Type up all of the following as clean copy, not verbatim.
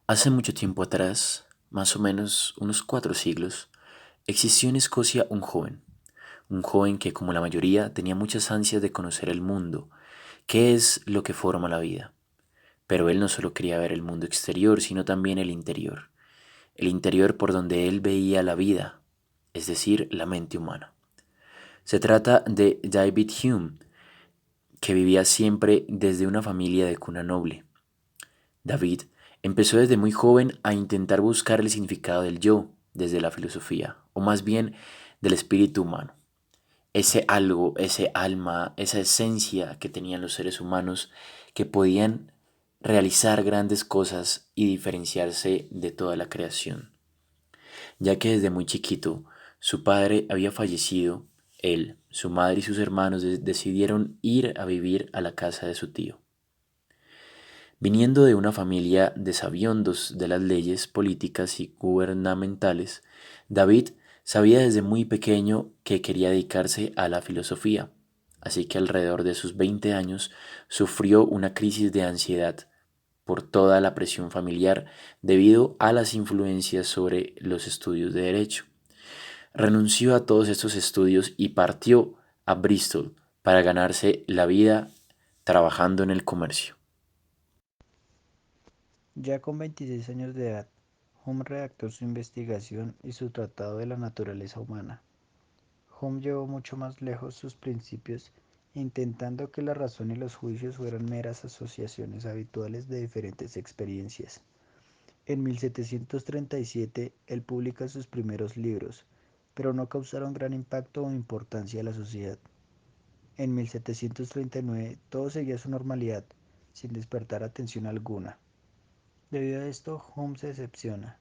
Hace mucho tiempo atrás, más o menos unos 4 siglos, existió en Escocia un joven que como la mayoría tenía muchas ansias de conocer el mundo, qué es lo que forma la vida. Pero él no solo quería ver el mundo exterior, sino también el interior por donde él veía la vida, es decir, la mente humana. Se trata de David Hume, que vivía siempre desde una familia de cuna noble. David empezó desde muy joven a intentar buscar el significado del yo desde la filosofía, o más bien del espíritu humano. Ese algo, ese alma, esa esencia que tenían los seres humanos que podían realizar grandes cosas y diferenciarse de toda la creación. Ya que desde muy chiquito su padre había fallecido, él, su madre y sus hermanos decidieron ir a vivir a la casa de su tío. Viniendo de una familia de sabiondos de las leyes políticas y gubernamentales, David sabía desde muy pequeño que quería dedicarse a la filosofía, así que alrededor de sus 20 años sufrió una crisis de ansiedad por toda la presión familiar debido a las influencias sobre los estudios de derecho. Renunció a todos estos estudios y partió a Bristol para ganarse la vida trabajando en el comercio. Ya con 26 años de edad, Hume redactó su investigación y su tratado de la naturaleza humana. Hume llevó mucho más lejos sus principios, intentando que la razón y los juicios fueran meras asociaciones habituales de diferentes experiencias. En 1737 él publica sus primeros libros, pero no causaron gran impacto o importancia a la sociedad. En 1739 todo seguía su normalidad, sin despertar atención alguna. Debido a esto, Hume se decepciona,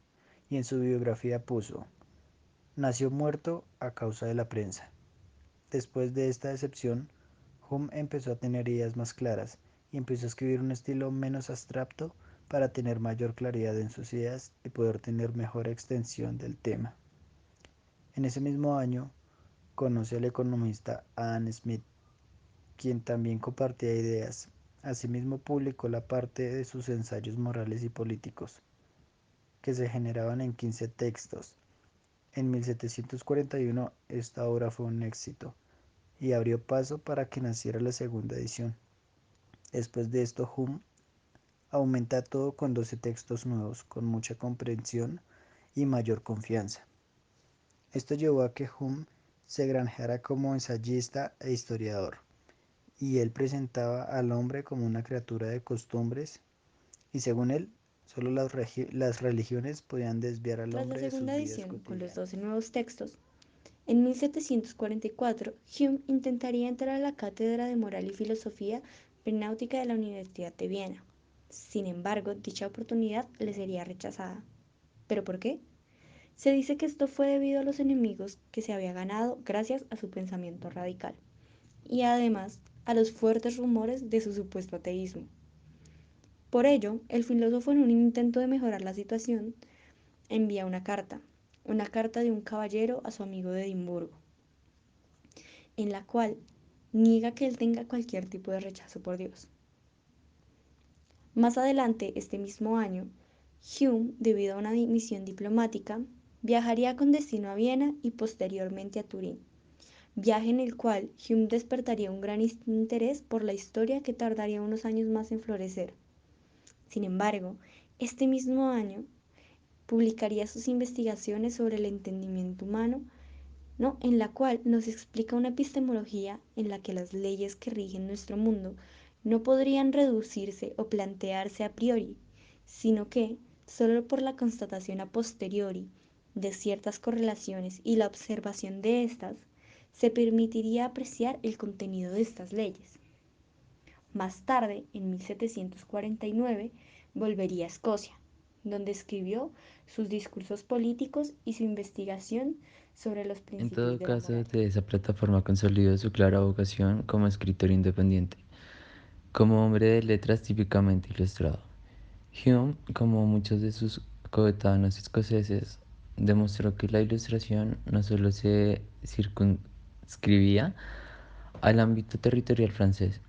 y en su biografía puso, nació muerto a causa de la prensa. Después de esta decepción, Hume empezó a tener ideas más claras y empezó a escribir un estilo menos abstracto para tener mayor claridad en sus ideas y poder tener mejor extensión del tema. En ese mismo año, conoce al economista Adam Smith, quien también compartía ideas. Asimismo, publicó la parte de sus ensayos morales y políticos, que se generaban en 15 textos. En 1741 esta obra fue un éxito y abrió paso para que naciera la segunda edición. Después de esto, Hume aumenta todo con 12 textos nuevos, con mucha comprensión y mayor confianza. Esto llevó a que Hume se granjeara como ensayista e historiador, y él presentaba al hombre como una criatura de costumbres, y según él, solo las religiones podían desviar al Tras la hombre de sus segunda vidas edición, con los cotidianas. 12 nuevos textos, en 1744 Hume intentaría entrar a la cátedra de moral y filosofía náutica de la Universidad de Viena. Sin embargo, dicha oportunidad le sería rechazada. ¿Pero por qué? Se dice que esto fue debido a los enemigos que se había ganado gracias a su pensamiento radical y además a los fuertes rumores de su supuesto ateísmo. Por ello, el filósofo en un intento de mejorar la situación envía una carta de un caballero a su amigo de Edimburgo, en la cual niega que él tenga cualquier tipo de rechazo por Dios. Más adelante, este mismo año, Hume, debido a una misión diplomática, viajaría con destino a Viena y posteriormente a Turín, viaje en el cual Hume despertaría un gran interés por la historia que tardaría unos años más en florecer. Sin embargo, este mismo año publicaría sus investigaciones sobre el entendimiento humano, ¿no? En la cual nos explica una epistemología en la que las leyes que rigen nuestro mundo no podrían reducirse o plantearse a priori, sino que, solo por la constatación a posteriori de ciertas correlaciones y la observación de estas, se permitiría apreciar el contenido de estas leyes. Más tarde, en 1749, volvería a Escocia, donde escribió sus discursos políticos y su investigación sobre los En principios todo de la caso, moral. desde esa plataforma consolidó su clara vocación como escritor independiente, como hombre de letras típicamente ilustrado. Hume, como muchos de sus coetanos escoceses, demostró que la ilustración no solo se circunscribía al ámbito territorial francés,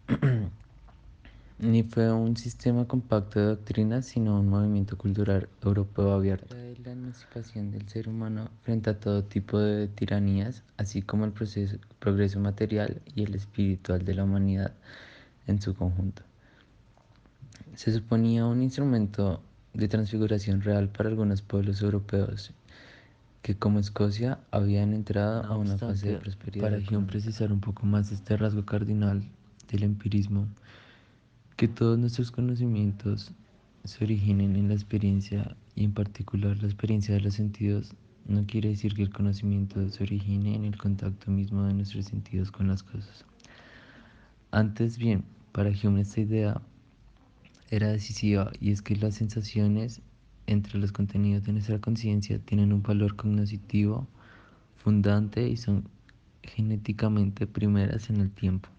Ni fue un sistema compacto de doctrinas, sino un movimiento cultural europeo abierto. De la emancipación del ser humano frente a todo tipo de tiranías, así como el progreso material y el espiritual de la humanidad en su conjunto. Se suponía un instrumento de transfiguración real para algunos pueblos europeos que, como Escocia, habían entrado a una fase de prosperidad. Para Hume precisar un poco más este rasgo cardinal del empirismo, que todos nuestros conocimientos se originen en la experiencia y en particular la experiencia de los sentidos, no quiere decir que el conocimiento se origine en el contacto mismo de nuestros sentidos con las cosas. Antes bien, para Hume esta idea era decisiva, y es que las sensaciones entre los contenidos de nuestra conciencia tienen un valor cognoscitivo fundante y son genéticamente primeras en el tiempo.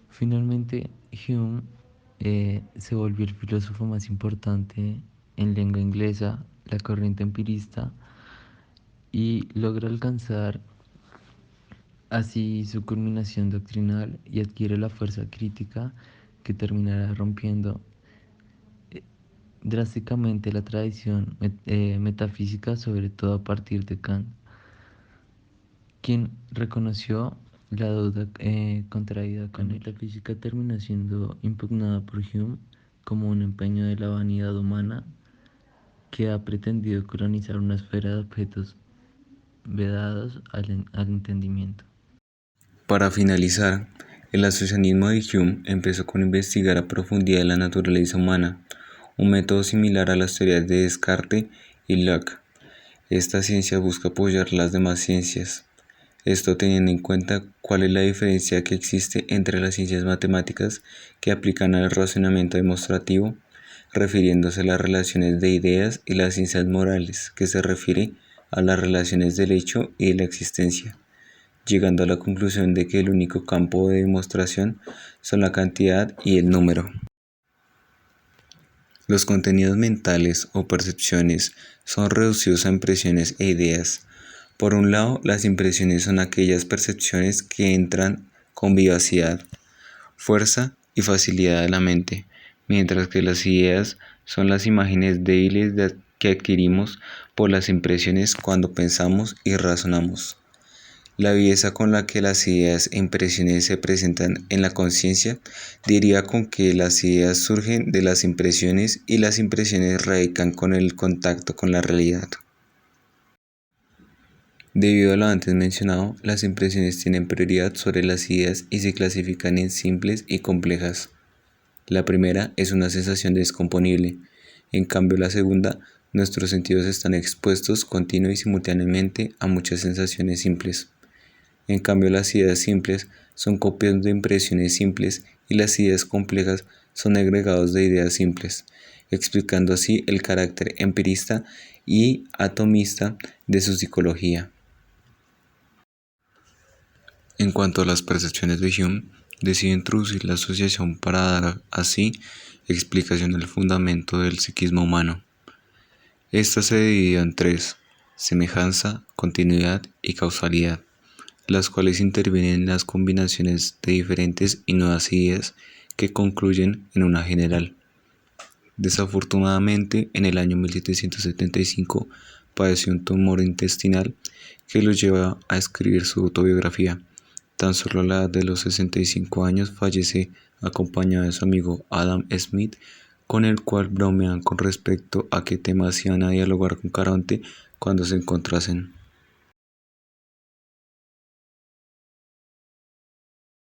Finalmente, Hume se volvió el filósofo más importante en lengua inglesa, la corriente empirista, y logra alcanzar así su culminación doctrinal y adquiere la fuerza crítica que terminará rompiendo drásticamente la tradición metafísica, sobre todo a partir de Kant, quien reconoció la duda contraída con él. La metafísica terminó siendo impugnada por Hume como un empeño de la vanidad humana que ha pretendido colonizar una esfera de objetos vedados al entendimiento. Para finalizar, el asociacionismo de Hume empezó con investigar a profundidad la naturaleza humana, un método similar a las teorías de Descartes y Locke. Esta ciencia busca apoyar las demás ciencias, esto teniendo en cuenta cuál es la diferencia que existe entre las ciencias matemáticas que aplican al razonamiento demostrativo, refiriéndose a las relaciones de ideas, y las ciencias morales, que se refiere a las relaciones del hecho y de la existencia, llegando a la conclusión de que el único campo de demostración son la cantidad y el número. Los contenidos mentales o percepciones son reducidos a impresiones e ideas. Por un lado, las impresiones son aquellas percepciones que entran con vivacidad, fuerza y facilidad a la mente, mientras que las ideas son las imágenes débiles que adquirimos por las impresiones cuando pensamos y razonamos. La viveza con la que las ideas e impresiones se presentan en la conciencia deriva con que las ideas surgen de las impresiones y las impresiones radican con el contacto con la realidad. Debido a lo antes mencionado, las impresiones tienen prioridad sobre las ideas y se clasifican en simples y complejas. La primera es una sensación descomponible, en cambio la segunda, nuestros sentidos están expuestos continua y simultáneamente a muchas sensaciones simples. En cambio, las ideas simples son copias de impresiones simples y las ideas complejas son agregados de ideas simples, explicando así el carácter empirista y atomista de su psicología. En cuanto a las percepciones de Hume, decidió introducir la asociación para dar así explicación al fundamento del psiquismo humano. Esta se dividió en tres: semejanza, continuidad y causalidad, las cuales intervienen en las combinaciones de diferentes y nuevas ideas que concluyen en una general. Desafortunadamente, en el año 1775 padeció un tumor intestinal que lo lleva a escribir su autobiografía. Tan solo a la edad de los 65 años fallece acompañado de su amigo Adam Smith, con el cual bromean con respecto a qué temas iban a dialogar con Caronte cuando se encontrasen.